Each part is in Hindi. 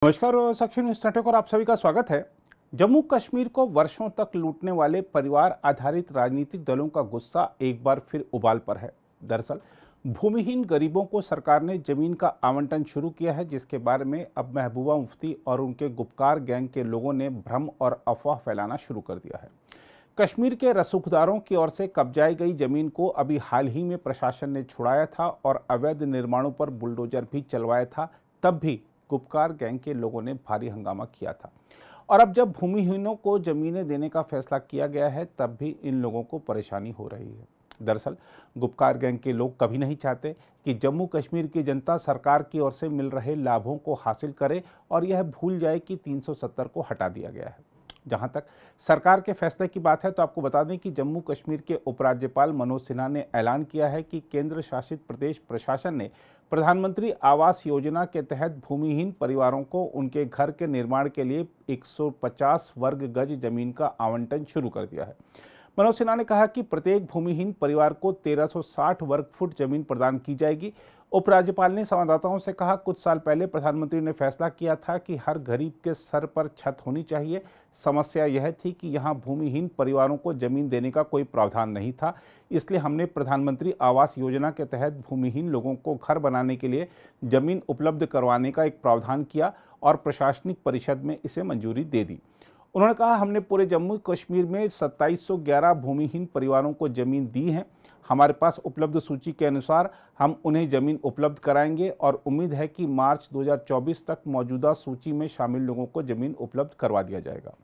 नमस्कार और साक्षी न्यूज़ नेटवर्क और आप सभी का स्वागत है। जम्मू कश्मीर को वर्षों तक लूटने वाले परिवार आधारित राजनीतिक दलों का गुस्सा एक बार फिर उबाल पर है। दरअसल भूमिहीन गरीबों को सरकार ने जमीन का आवंटन शुरू किया है, जिसके बारे में अब महबूबा मुफ्ती और उनके गुपकार गैंग के लोगों ने भ्रम और अफवाह फैलाना शुरू कर दिया है। कश्मीर के रसूखदारों की ओर से कब्जाई गई जमीन को अभी हाल ही में प्रशासन ने छुड़ाया था और अवैध निर्माणों पर बुलडोजर भी चलवाया था। तब भी गुपकार गैंग के लोगों ने भारी हंगामा किया था और अब जब भूमिहीनों को जमीनें देने का फैसला किया गया है, तब भी इन लोगों को परेशानी हो रही है। दरअसल गुपकार गैंग के लोग कभी नहीं चाहते कि जम्मू कश्मीर की जनता सरकार की ओर से मिल रहे लाभों को हासिल करे और यह भूल जाए कि 370 को हटा दिया गया है। जहां तक सरकार के फैसले की बात है, तो आपको बता दें कि जम्मू कश्मीर के उपराज्यपाल मनोज सिन्हा ने ऐलान किया है कि केंद्र शासित प्रदेश प्रशासन ने प्रधानमंत्री आवास योजना के तहत भूमिहीन परिवारों को उनके घर के निर्माण के लिए 150 वर्ग गज जमीन का आवंटन शुरू कर दिया है। मनोज सिन्हा ने कहा कि प्रत्येक भूमिहीन परिवार को 1360 वर्ग फुट जमीन प्रदान की जाएगी। उपराज्यपाल ने संवाददाताओं से कहा, कुछ साल पहले प्रधानमंत्री ने फैसला किया था कि हर गरीब के सर पर छत होनी चाहिए। समस्या यह थी कि यहाँ भूमिहीन परिवारों को जमीन देने का कोई प्रावधान नहीं था, इसलिए हमने प्रधानमंत्री आवास योजना के तहत भूमिहीन लोगों को घर बनाने के लिए जमीन उपलब्ध करवाने का एक प्रावधान किया और प्रशासनिक परिषद में इसे मंजूरी दे दी। उन्होंने कहा, हमने पूरे जम्मू कश्मीर में 2711 भूमिहीन परिवारों को जमीन दी है। हमारे पास उपलब्ध सूची के अनुसार हम उन्हें जमीन उपलब्ध कराएंगे और उम्मीद है कि मार्च 2024 तक मौजूदा सूची में शामिल लोगों को जमीन उपलब्ध करवा दिया जाएगा।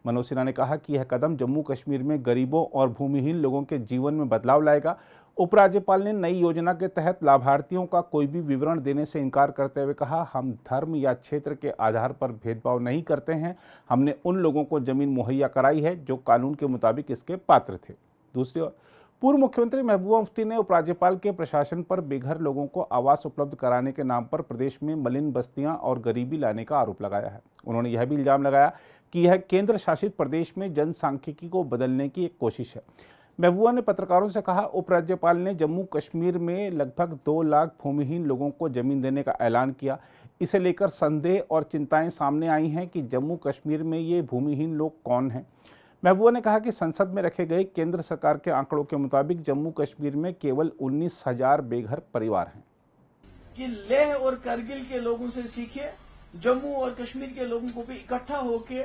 मनोज सिन्हा ने कहा कि यह कदम जम्मू कश्मीर में गरीबों और भूमिहीन लोगों के जीवन में बदलाव लाएगा। उपराज्यपाल ने नई योजना के तहत लाभार्थियों का कोई भी विवरण देने से इनकार करते हुए कहा, हम धर्म या क्षेत्र के आधार पर भेदभाव नहीं करते हैं। हमने उन लोगों को जमीन मुहैया कराई है जो कानून के मुताबिक इसके पात्र थे। दूसरी ओर पूर्व मुख्यमंत्री महबूबा मुफ्ती ने उपराज्यपाल के प्रशासन पर बेघर लोगों को आवास उपलब्ध कराने के नाम पर प्रदेश में मलिन बस्तियां और गरीबी लाने का आरोप लगाया है। उन्होंने यह भी इल्जाम लगाया कि यह केंद्र शासित प्रदेश में जनसांख्यिकी को बदलने की एक कोशिश है। महबूबा ने पत्रकारों से कहा, उपराज्यपाल ने जम्मू कश्मीर में लगभग 2 लाख भूमिहीन लोगों को जमीन देने का ऐलान किया। इसे लेकर संदेह और चिंताएं सामने आई हैं कि जम्मू कश्मीर में ये भूमिहीन लोग कौन हैं। महबूबा ने कहा कि संसद में रखे गए केंद्र सरकार के आंकड़ों के मुताबिक जम्मू कश्मीर में केवल 19,000 बेघर परिवार हैं। कि लेह और करगिल के लोगों से सीखे, जम्मू और कश्मीर के लोगों को भी इकट्ठा होके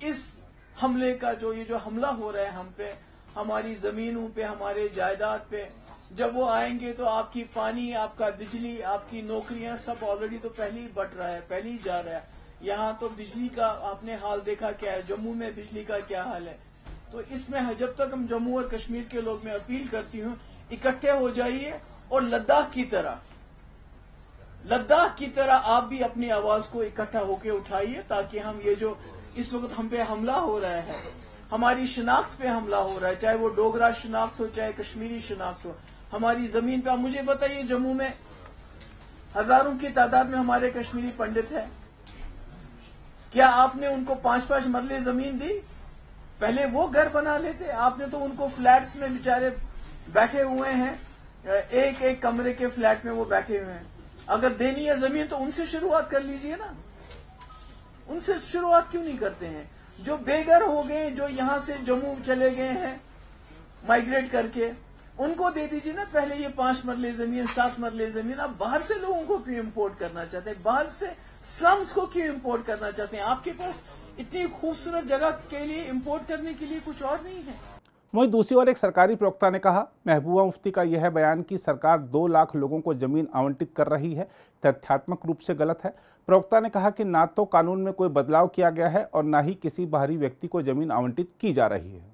इस हमले का जो हमला हो रहा है हम पे, हमारी जमीनों पे, हमारे जायदाद पे, जब वो आएंगे तो आपकी पानी, आपका बिजली, आपकी नौकरियां सब ऑलरेडी तो पहले ही बट रहा है, पहले ही जा रहा है। यहाँ तो बिजली का आपने हाल देखा क्या है, जम्मू में बिजली का क्या हाल है। तो इसमें जब तक हम जम्मू और कश्मीर के लोग, मैं अपील करती हूँ, इकट्ठे हो जाइए और लद्दाख की तरह आप भी अपनी आवाज को इकट्ठा होकर उठाइए, ताकि हम ये जो इस वक्त हम पे हमला हो रहा है, हमारी शिनाख्त पे हमला हो रहा है, चाहे वो डोगरा शिनाख्त हो, चाहे कश्मीरी शिनाख्त हो, हमारी जमीन पे। आप मुझे बताइए, जम्मू में हजारों की तादाद में हमारे कश्मीरी पंडित हैं, क्या आपने उनको 5-5 मरले जमीन दी? पहले वो घर बना लेते, आपने तो उनको फ्लैट्स में बेचारे बैठे हुए हैं, एक एक कमरे के फ्लैट में वो बैठे हुए हैं। अगर देनी है जमीन तो उनसे शुरुआत कर लीजिए ना, उनसे शुरुआत क्यों नहीं करते हैं? जो बेघर हो गए, जो यहां से जम्मू चले गए हैं माइग्रेट करके, उनको दे दीजिए ना पहले ये 5 मरले जमीन, 7 मरले जमीन। आप बाहर से लोगों को क्यों इंपोर्ट करना चाहते हैं? बाहर से स्लम्स को क्यों इंपोर्ट करना चाहते हैं? आपके पास इतनी खूबसूरत जगह के लिए इंपोर्ट करने के लिए कुछ और नहीं है। वहीं दूसरी ओर एक सरकारी प्रवक्ता ने कहा, महबूबा मुफ्ती का यह बयान कि सरकार 2 लाख लोगों को जमीन आवंटित कर रही है, तथ्यात्मक रूप से गलत है। प्रवक्ता ने कहा कि ना तो कानून में कोई बदलाव किया गया है और ना ही किसी बाहरी व्यक्ति को जमीन आवंटित की जा रही है।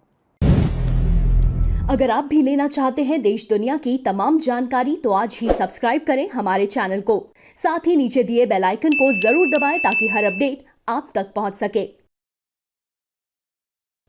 अगर आप भी लेना चाहते हैं देश दुनिया की तमाम जानकारी, तो आज ही सब्सक्राइब करें हमारे चैनल को। साथ ही नीचे दिए बेल आइकन को जरूर दबाएं ताकि हर अपडेट आप तक पहुंच सके।